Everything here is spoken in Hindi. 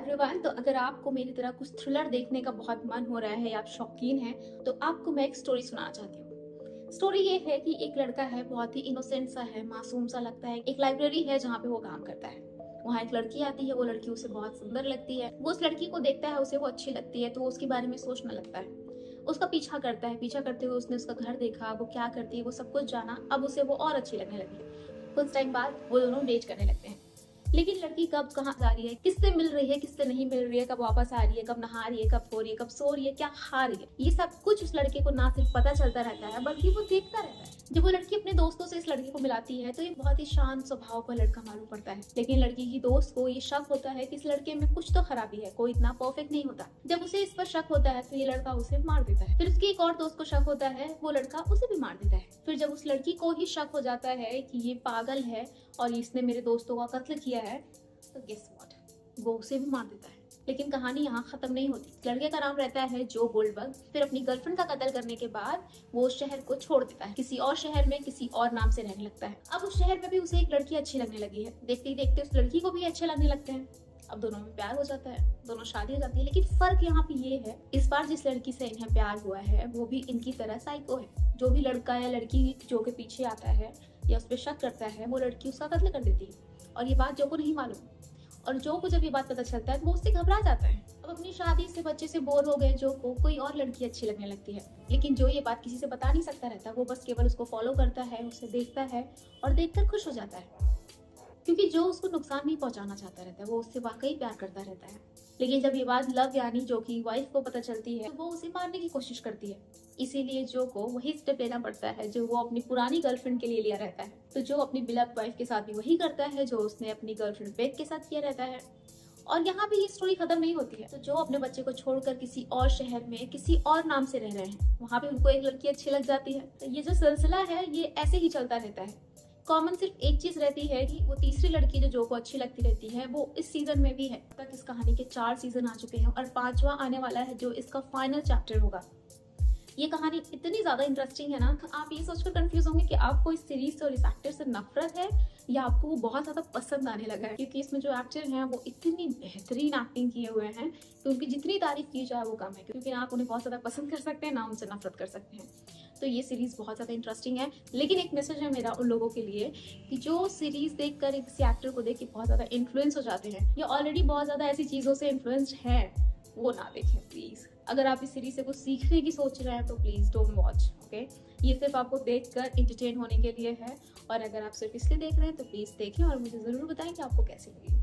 एवरीवन, तो अगर आपको मेरी तरह कुछ थ्रिलर देखने का बहुत मन हो रहा है या आप शौकीन हैं, तो आपको मैं एक स्टोरी सुनाना चाहती हूँ। स्टोरी ये है कि एक लड़का है, बहुत ही इनोसेंट सा है, मासूम सा लगता है। एक लाइब्रेरी है जहाँ पे वो काम करता है। वहाँ एक लड़की आती है, वो लड़की उसे बहुत सुंदर लगती है। वो उस लड़की को देखता है, उसे वो अच्छी लगती है, तो उसके बारे में सोचने लगता है। उसका पीछा करता है। पीछा करते हुए उसने उसका घर देखा, वो क्या करती है, वो सब कुछ जाना। अब उसे वो और अच्छी लगने लगी। कुछ टाइम बाद वो दोनों डेट करने लगते हैं। लेकिन लड़की कब कहाँ जा रही है, किससे मिल रही है, किससे नहीं मिल रही है, कब वापस आ रही है, कब नहा रही है, कब सो रही है, कब सो रही है, क्या खा रही है, ये सब कुछ उस लड़के को ना सिर्फ पता चलता रहता है बल्कि वो देखता रहता है। जब वो लड़की अपने दोस्तों से इस लड़के को मिलाती है तो ये बहुत ही शांत स्वभाव का लड़का मालूम पड़ता है। लेकिन लड़की की दोस्त को ये शक होता है कि इस लड़के में कुछ तो खराबी है, कोई इतना परफेक्ट नहीं होता। जब उसे इस पर शक होता है तो ये लड़का उसे मार देता है। फिर उसकी एक और दोस्त को शक होता है, वो लड़का उसे भी मार देता है। फिर जब उस लड़की को ही शक हो जाता है कि ये पागल है और इसने मेरे दोस्तों का कत्ल किया है, तो गेस व्हाट, वो उसे भी मार देता है। लेकिन कहानी यहाँ खत्म नहीं होती। लड़के का नाम रहता है जो गोल्डबर्ग। फिर अपनी गर्लफ्रेंड का कत्ल करने के बाद वो उस शहर को छोड़ देता है, किसी और शहर में किसी और नाम से रहने लगता है। अब उस शहर में भी उसे एक लड़की अच्छी लगने लगी है। देखते ही देखते उस लड़की को भी अच्छे लगने लगते हैं। अब दोनों में प्यार हो जाता है, दोनों शादी हो जाती है। लेकिन फर्क यहाँ पे ये है, इस बार जिस लड़की से इन्हें प्यार हुआ है वो भी इनकी तरह साइको है। जो भी लड़का या लड़की जो के पीछे आता है या उस पर शक करता है, वो लड़की उसका कत्ल कर देती है। और ये बात जो को नहीं मालूम। और जो को जब ये बात पता चलता है तो वो उससे घबरा जाता है। अब अपनी शादी से, बच्चे से बोर हो गए जो को कोई और लड़की अच्छी लगने लगती है। लेकिन जो ये बात किसी से बता नहीं सकता रहता, वो बस केवल उसको फॉलो करता है, उसे देखता है और देखकर खुश हो जाता है। क्योंकि जो उसको नुकसान नहीं पहुंचाना चाहता रहता है, वो उससे वाकई प्यार करता रहता है। लेकिन जब ये बात लव यानी जो की वाइफ को पता चलती है, तो वो उसे मारने की कोशिश करती है। इसीलिए जो को वही स्टेप लेना पड़ता है जो वो अपनी पुरानी गर्लफ्रेंड के लिए लिया रहता है। तो जो अपनी बिलव्ड वाइफ के साथ भी वही करता है जो उसने अपनी गर्लफ्रेंड बेक के साथ किया रहता है। और यहाँ भी ये स्टोरी खत्म नहीं होती है। तो जो अपने बच्चे को छोड़कर किसी और शहर में किसी और नाम से रह रहे हैं, वहाँ पे उनको एक लड़की अच्छी लग जाती है। तो ये जो सिलसिला है ये ऐसे ही चलता रहता है। कॉमन सिर्फ एक चीज रहती है कि वो तीसरी लड़की जो को अच्छी लगती रहती है वो इस सीजन में भी है। अब तक इस कहानी के 4 सीजन आ चुके हैं और 5वां आने वाला है जो इसका फाइनल चैप्टर होगा। ये कहानी इतनी ज्यादा इंटरेस्टिंग है ना, आप ये सोचकर कंफ्यूज होंगे कि आपको इस सीरीज से और इस एक्टर से नफरत है या आपको वो बहुत ज्यादा पसंद आने लगा है। क्योंकि इसमें जो एक्टर हैं वो इतनी बेहतरीन एक्टिंग किए हुए हैं कि उनकी जितनी तारीफ की जाए वो कम है। क्योंकि ना आप उन्हें बहुत ज्यादा पसंद कर सकते हैं, ना उनसे नफरत कर सकते हैं। तो ये सीरीज बहुत ज्यादा इंटरेस्टिंग है। लेकिन एक मैसेज है मेरा उन लोगों के लिए कि जो सीरीज देखकर किसी एक्टर को देख के बहुत ज्यादा इन्फ्लुएंस हो जाते हैं या ऑलरेडी बहुत ज्यादा ऐसी चीजों से इन्फ्लुएंस्ड है, वो ना देखें प्लीज। अगर आप इस सीरीज से कुछ सीखने की सोच रहे हैं तो प्लीज डोंट वॉच, ओके। ये सिर्फ आपको देखकर एंटरटेन होने के लिए है। और अगर आप सिर्फ इसलिए देख रहे हैं तो प्लीज देखें और मुझे जरूर बताएं कि आपको कैसी लगी।